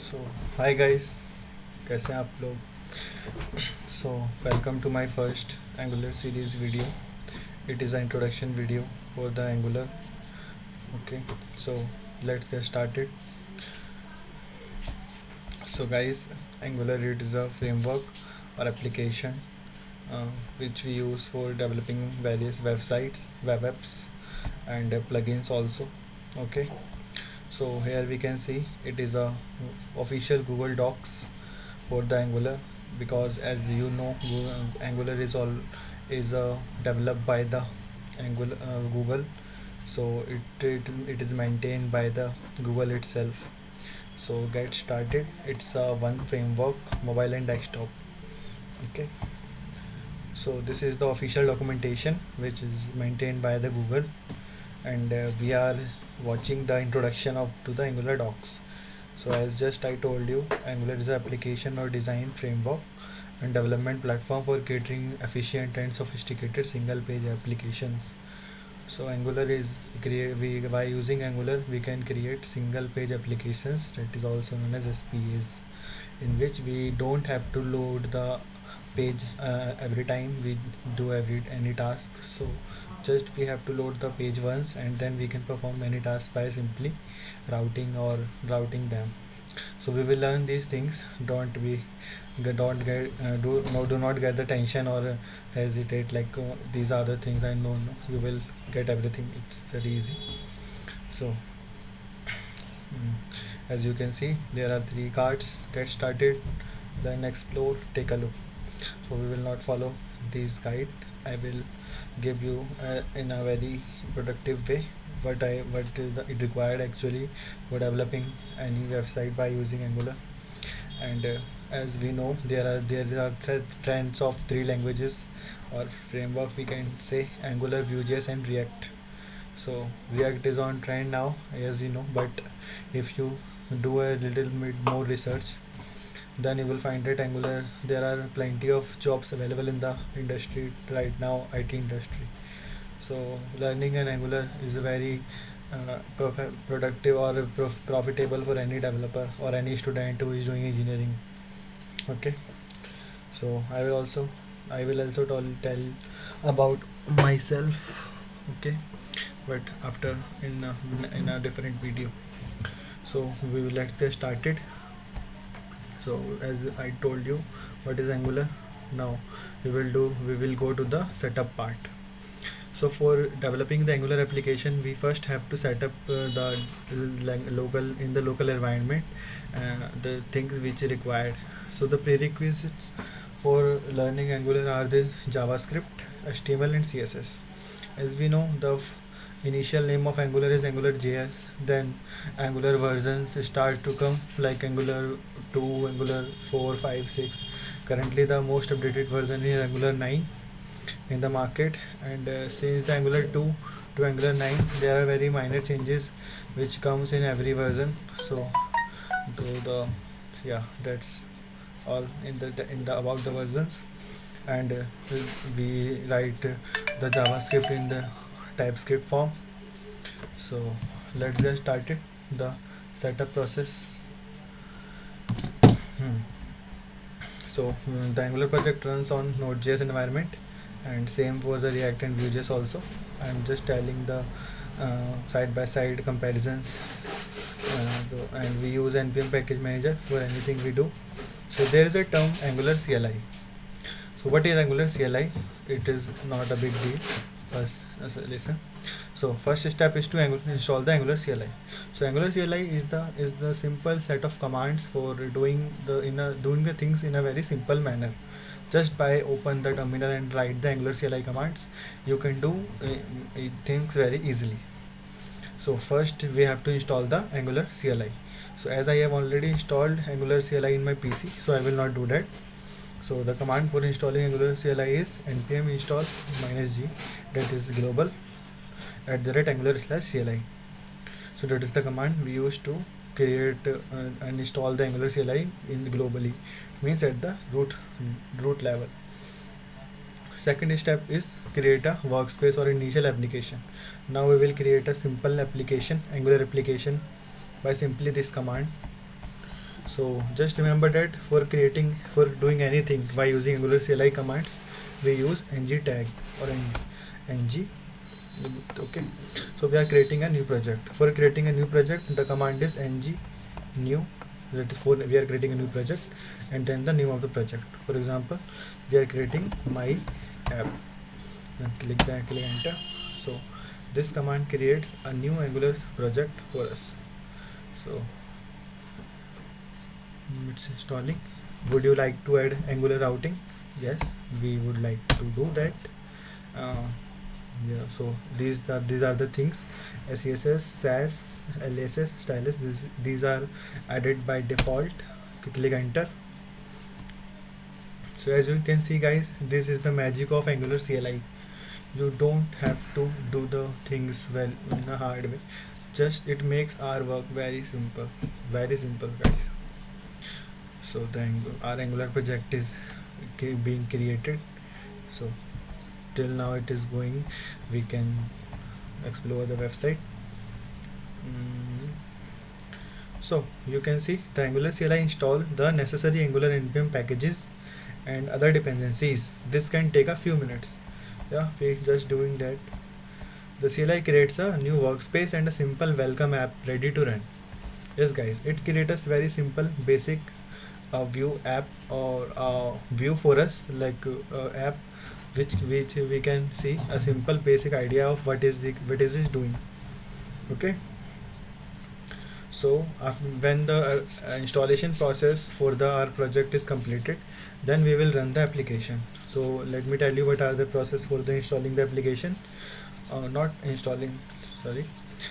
सो hi guys, कैसे हैं आप लोग। So welcome to my first Angular series video. It is a introduction video for the Angular. Okay, so let's get started. So guys, Angular it is a framework or application which we use for developing various websites, web apps, and plugins also. Okay, so here we can see it is a official Google Docs for the Angular, because as you know Angular is developed by the Google. So it is maintained by the Google itself. So get started. It's a one framework, mobile and desktop. Okay, so this is the official documentation which is maintained by the Google, and we are watching the introduction of to the Angular docs. So as just I told you, Angular is an application or design framework and development platform for catering efficient and sophisticated single page applications. So Angular is by using Angular we can create single page applications, that is also known as SPAs, in which we don't have to load the page every time we do any task. So just we have to load the page once, and then we can perform any task by simply routing them. So we will learn these things. Don't get do not get the tension or hesitate like these are the things. I know, no, you will get everything. It's very easy. So as you can see, there are three cards. Get started, then explore, take a look. So we will not follow this guide. I will give you in a very productive way what is it required actually for developing any website by using Angular. And as we know, there are trends of three languages or framework, we can say: Angular, Vue.js, and React. So React is on trend now, as you know, but if you do a little bit more research, then you will find that Angular, there are plenty of jobs available in the industry right now, IT industry. So learning an Angular is a very productive or profitable for any developer or any student who is doing engineering. Okay, so I will also tell about myself. Okay, but after in a different video. So let's get started. So as I told you, what is Angular? Now we will go to the setup part. So for developing the Angular application, we first have to set up the local environment, the things which are required. So the prerequisites for learning Angular are the JavaScript, HTML, and CSS. As we know, the initial name of Angular is Angular JS. Then Angular versions start to come like Angular 2, Angular 4, 5, 6. Currently, the most updated version is Angular 9 in the market, and since the Angular 2 to Angular 9, there are very minor changes which comes in every version. So though the yeah, that's all in the about the versions. And we write the JavaScript in the TypeScript form. So let's get started the setup process. So the Angular project runs on Node.js environment, and same for the React and Vue.js also. I'm just telling the side by side comparisons, and we use npm package manager for anything we do. So there is a term Angular CLI. So what is Angular CLI? It is not a big deal. First, listen. So first step is to install the Angular CLI. So Angular CLI is the simple set of commands for doing the things in a very simple manner. Just by open the terminal and write the Angular CLI commands, you can do things very easily. So first we have to install the Angular CLI. So as I have already installed Angular CLI in my PC, so I will not do that. So the command for installing Angular CLI is npm install -g, that is global @angular/CLI. So that is the command we use to create and install the Angular CLI in globally, means at the root level. Second step is create a workspace or initial application. Now we will create a simple application, Angular application, by simply this command. So just remember that for doing anything by using Angular CLI commands, we use ng tag or ng. Okay, so we are creating a new project. For creating a new project, the command is ng new. That is for we are creating a new project, and then the name of the project. For example, we are creating my app. Then click enter. So this command creates a new Angular project for us. So it's installing. Would you like to add Angular routing? Yes, we would like to do that. Yeah, so these are the things: SCSS, SAS, LSS, stylus. These are added by default. Click enter. So as you can see, guys, this is the magic of Angular CLI. You don't have to do the things well in a hard way. Just it makes our work very simple, guys. So our Angular project is being created. So till now it is going. We can explore the website. So you can see the Angular CLI install the necessary Angular npm packages and other dependencies. This can take a few minutes. Yeah, we're just doing that. The CLI creates a new workspace and a simple welcome app ready to run. Yes, guys, it creates a very simple basic view app or view for us, like app which we can see a simple basic idea of what is it doing. Okay, so when the installation process for our project is completed, then we will run the application. So let me tell you what are the process for the installing the application. Not installing, sorry,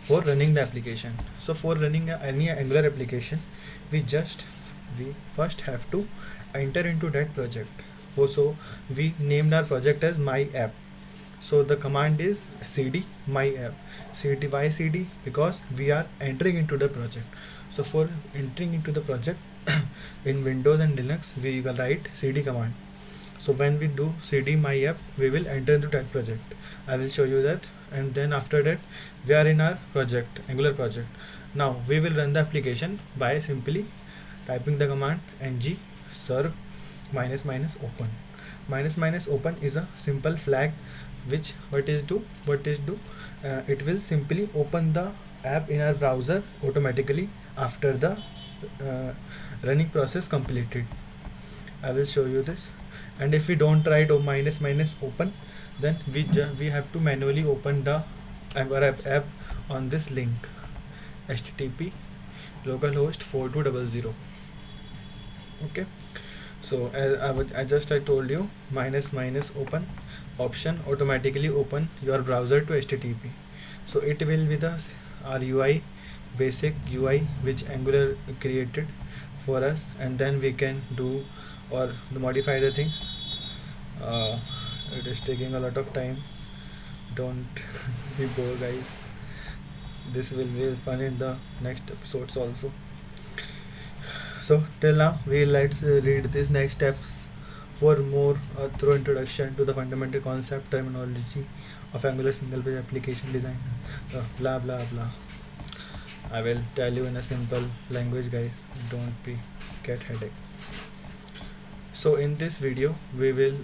for running the application. So for running any Angular application, we first have to enter into that project. Also, we named our project as my app. So the command is cd my app. Cd, why cd? Because we are entering into the project. So for entering into the project in Windows and Linux, we will write cd command. So when we do cd my app, we will enter into that project. I will show you that, and then after that we are in our project, Angular project. Now we will run the application by simply typing the command ng serve --open. --open is a simple flag which what is do it will simply open the app in our browser automatically after the running process completed. I will show you this. And if we don't write --open, then we have to manually open the Angular app on this link, http localhost 4200. Okay, so as I told you, --open option automatically open your browser to HTTP. So it will be our UI, basic UI which Angular created for us, and then we can do or modify the things. It is taking a lot of time. Don't be bored, guys. This will be fun in the next episodes also. So till now, let's read these next steps for more thorough introduction to the fundamental concept terminology of Angular single page application design. Blah blah blah. I will tell you in a simple language, guys. Don't get headache. So in this video, we will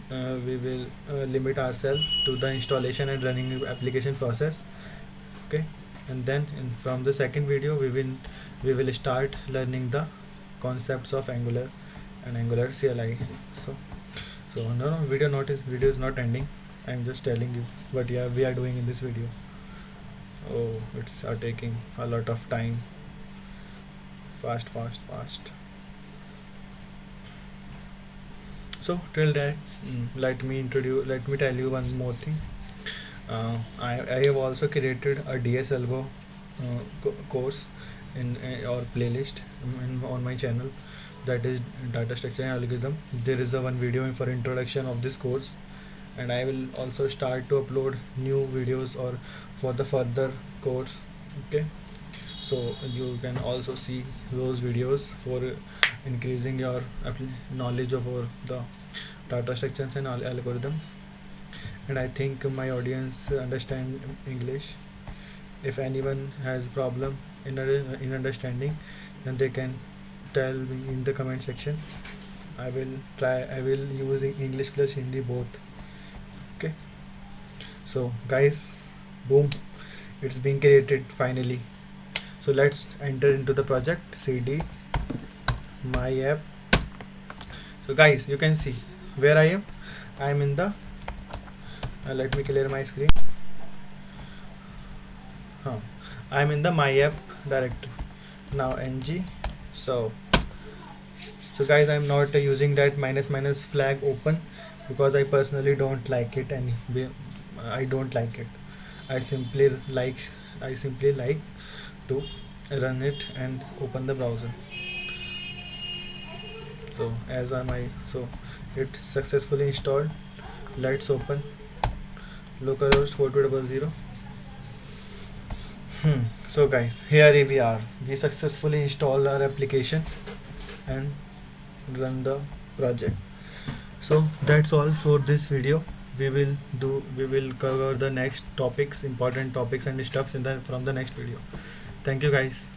limit ourselves to the installation and running application process. Okay, and then from the second video, we will start learning the concepts of Angular and Angular CLI. So no, video is not ending. I'm just telling you what we are doing in this video. Oh, it's taking a lot of time. Fast. So till that, let me tell you one more thing. I have also created a DS Algo course in or playlist on my channel, that is data structure and algorithm. There is one video for introduction of this course, and I will also start to upload new videos or for the further course. Okay, so you can also see those videos for increasing your knowledge of the data structures and algorithms. And I think my audience understand English. If anyone has problem in understanding, then they can tell me in the comment section. I will try. I will use English plus Hindi both. Okay. So guys, boom, it's being created finally. So let's enter into the project cd my app. So guys, you can see where I am. I am in the let me clear my screen. I am in the my app directory now. ng. So guys, I'm not using that minus minus flag open because I personally don't like it, and I don't like it. I simply like I simply like to run it and open the browser. So as am I, so it successfully installed. Let's open localhost 4200. So guys, here we are. We successfully installed our application and run the project. So that's all for this video. We will cover the next topics, important topics and stuffs in the from the next video. Thank you guys.